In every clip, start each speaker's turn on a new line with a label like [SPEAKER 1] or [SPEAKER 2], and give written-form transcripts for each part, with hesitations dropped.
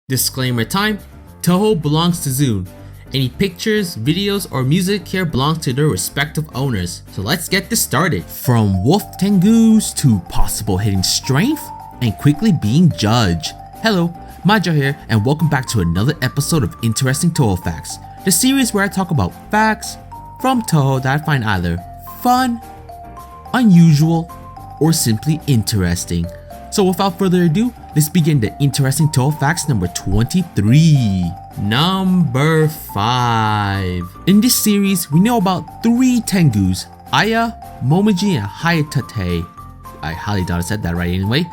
[SPEAKER 1] Disclaimer time, Touhou belongs to Zune. Any pictures, videos, or music here belongs to their respective owners. So let's get this started. From wolf tengus to possible hidden strength and quickly being judged. Hello, Magi here and welcome back to another episode of Interesting Touhou Facts. The series where I talk about facts from Touhou that I find either fun, unusual, or simply interesting. So without further ado, let's begin the Interesting Touhou Facts number 23. Number 5. In this series, we know about 3 tengus, Aya, Momiji, and Hayatate. I highly doubt I said that right anyway.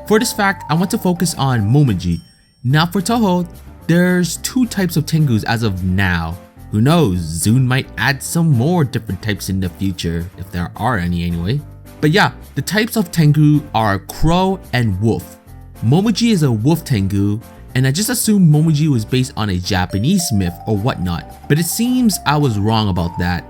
[SPEAKER 1] For this fact, I want to focus on Momiji. Now for Touhou, there's 2 types of tengus as of now. Who knows, Zune might add some more different types in the future, if there are any anyway. But yeah, the types of tengu are crow and wolf. Momiji is a wolf tengu, and I just assumed Momiji was based on a Japanese myth or whatnot, but it seems I was wrong about that.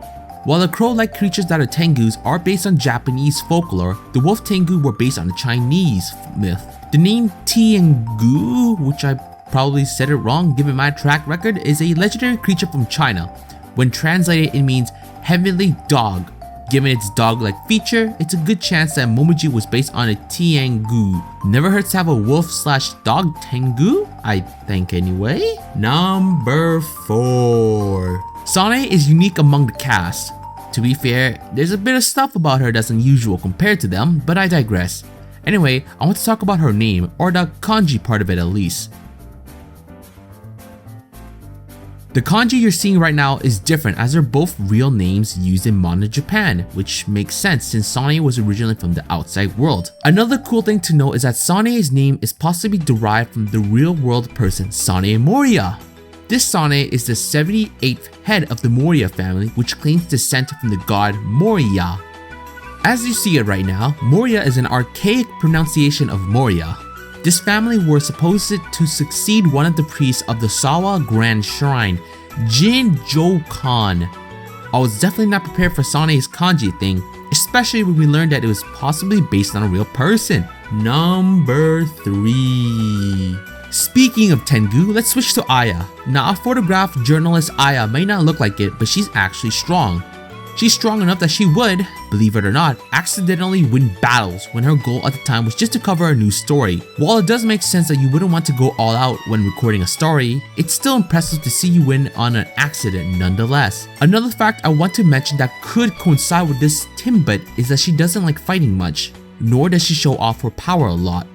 [SPEAKER 1] While the crow-like creatures that are tengus are based on Japanese folklore, the wolf tengu were based on a Chinese myth. The name tengu, which I probably said it wrong given my track record, is a legendary creature from China. When translated, it means heavenly dog. Given its dog-like feature, it's a good chance that Momiji was based on a tengu. Never hurts to have a wolf/dog tengu, I think anyway. Number 4. Sane is unique among the cast. To be fair, there's a bit of stuff about her that's unusual compared to them, but I digress. Anyway, I want to talk about her name, or the kanji part of it at least. The kanji you're seeing right now is different as they're both real names used in modern Japan, which makes sense since Sane was originally from the outside world. Another cool thing to note is that Sane's name is possibly derived from the real world person Sane Moria. This Sane is the 78th head of the Moria family, which claims descent from the god Moria. As you see it right now, Moria is an archaic pronunciation of Moria. This family were supposed to succeed one of the priests of the Sawa Grand Shrine, Jinjokan. I was definitely not prepared for Sane's kanji thing, especially when we learned that it was possibly based on a real person. Number 3. Speaking of tengu, let's switch to Aya. Now, a photograph journalist Aya may not look like it, but she's actually strong. She's strong enough that she would, believe it or not, accidentally win battles when her goal at the time was just to cover a new story. While it does make sense that you wouldn't want to go all out when recording a story, it's still impressive to see you win on an accident nonetheless. Another fact I want to mention that could coincide with this Timbut is that she doesn't like fighting much, nor does she show off her power a lot.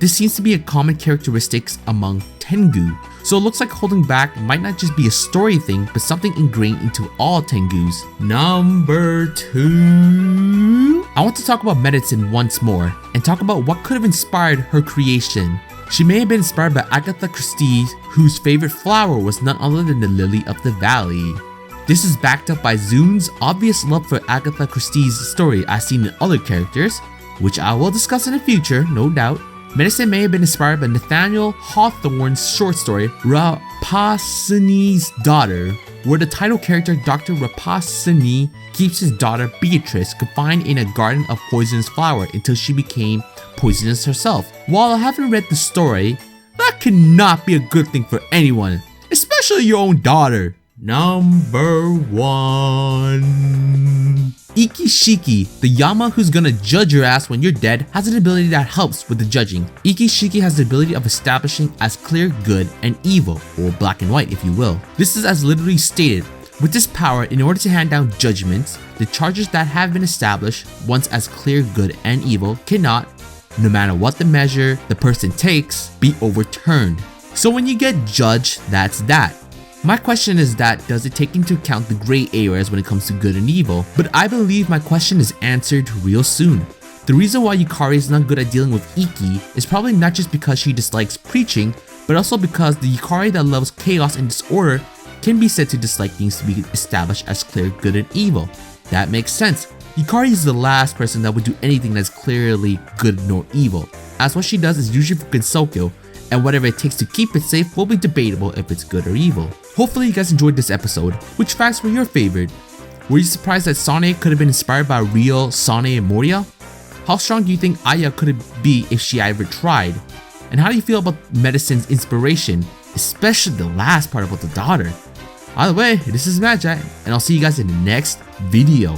[SPEAKER 1] This seems to be a common characteristic among tengu, so it looks like holding back might not just be a story thing, but something ingrained into all tengus. Number 2. I want to talk about medicine once more, and talk about what could have inspired her creation. She may have been inspired by Agatha Christie, whose favorite flower was none other than the lily of the valley. This is backed up by Zune's obvious love for Agatha Christie's story as seen in other characters, which I will discuss in the future, no doubt. Medicine may have been inspired by Nathaniel Hawthorne's short story Rappaccini's Daughter, where the title character Dr. Rappaccini keeps his daughter Beatrice confined in a garden of poisonous flower until she became poisonous herself. While I haven't read the story, that cannot be a good thing for anyone, especially your own daughter. Number 1. Ikishiki, the Yama who's gonna judge your ass when you're dead, has an ability that helps with the judging. Ikishiki has the ability of establishing as clear good and evil, or black and white if you will. This is as literally stated. With this power, in order to hand down judgments, the charges that have been established once as clear good and evil cannot, no matter what the measure the person takes, be overturned. So when you get judged, that's that. My question is that does it take into account the gray areas when it comes to good and evil? But I believe my question is answered real soon. The reason why Yukari is not good at dealing with Iki is probably not just because she dislikes preaching, but also because the Yukari that loves chaos and disorder can be said to dislike things to be established as clear good and evil. That makes sense. Yukari is the last person that would do anything that's clearly good nor evil, as what she does is usually for Gensokyo, and whatever it takes to keep it safe will be debatable if it's good or evil. Hopefully you guys enjoyed this episode. Which facts were your favorite? Were you surprised that Sane could have been inspired by real Sane Moria? How strong do you think Aya could be if she ever tried? And how do you feel about medicine's inspiration? especially the last part about the daughter. By the way, this is Magi, and I'll see you guys in the next video.